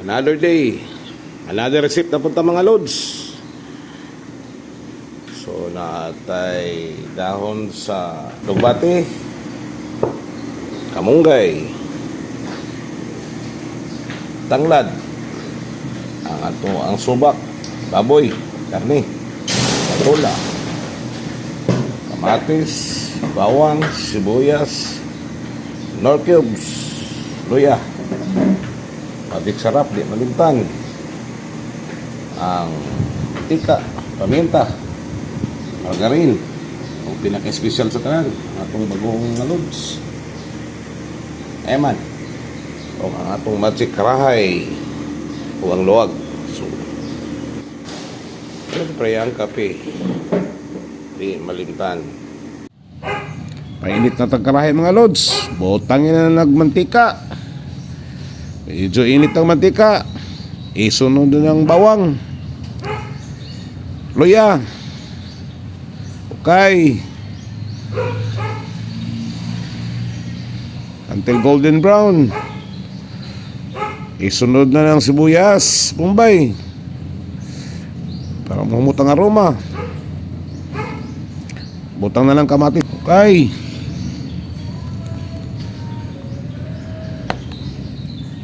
Another day, another receipt na punta mga lods. So natay dahon sa lugbati, kamunggay, tanglad, ang subak, baboy, karne, patola, kamatis, bawang, sibuyas, nor cubes, luya, madik sarap, di malimtan, ang tika, paminta, margarin, ang pinaka-espesyal sa tanan, atong bagong lods, eman, o ang atong magic karahay, o ang luwag. So, siyempre ang kape, di malimtan. Painit na tagkarahay mga lods, botangin na nagmantika. Medyo init ang mantika, isunod ng bawang, luya, okay, until golden brown. Isunod na ng sibuyas, bombay, para mamutang aroma. Butang na ng kamatis, okay.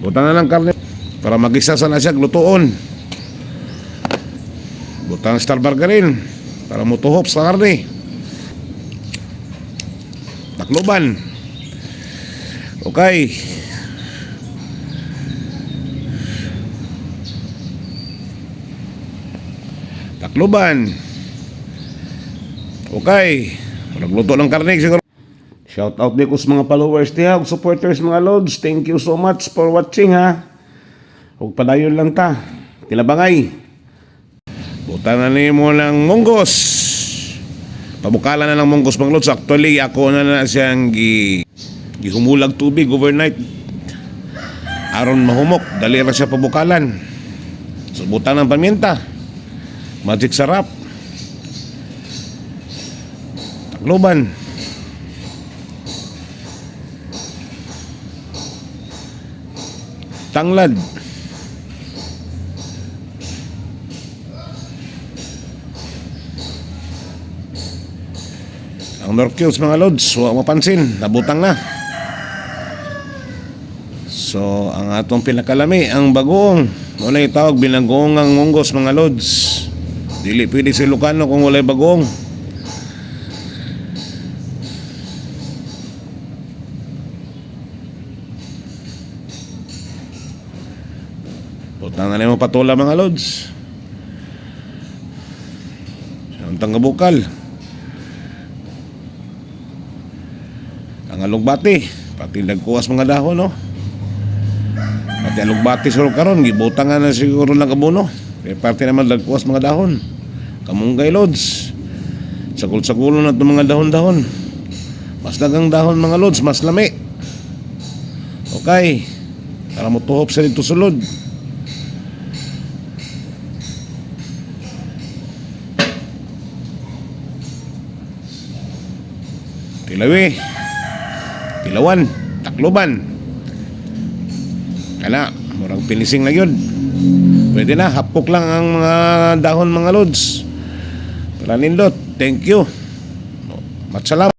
Butang na ng karne para magisa sa nasya, lutoon. Butang star margarine para mutuhop sa karne. Takloban, okay. Takloban, okay. Nagluto ng karne siguro. Shout out din ko sa mga followers niya ug supporters mga lods. Thank you so much for watching ha. Ug padayon lang ta. Tilabangay. Buta na nimo ng munggos. Pabukalan na ng munggos mga lods. Actually ako na siyang gihumulag tubig overnight. Aron mahumok, dali ra siya pabukalan. So buta ng paminta. Magic sarap. Takloban. Tanglad, ang North Kills mga lods, huwag mapansin, nabutang na. So ang atong pinakalami, ang bagoong, wala itawag binagong ang munggos mga lods. Dili pwede sa Ilocano kung wala bagong. Butang na naman patola mga lods. Ang tanggabukal, ang alugbati, pati nagkuwas mga dahon no. Pati alugbati siguro karon gibutang na siguro ng kabuno. Kaya parte naman nagkuwas mga dahon. Kamunggay lods. Sagol-sagulo na itong mga dahon-dahon. Mas dagang dahon mga lods, mas lami. Okay, para mutuhop sa dito sulod. Tilawi, tilawan, takloban. Kana, murang finishing na yun. Pwede na, hapok lang ang mga dahon mga lods. Para nindot, thank you. Matsalam.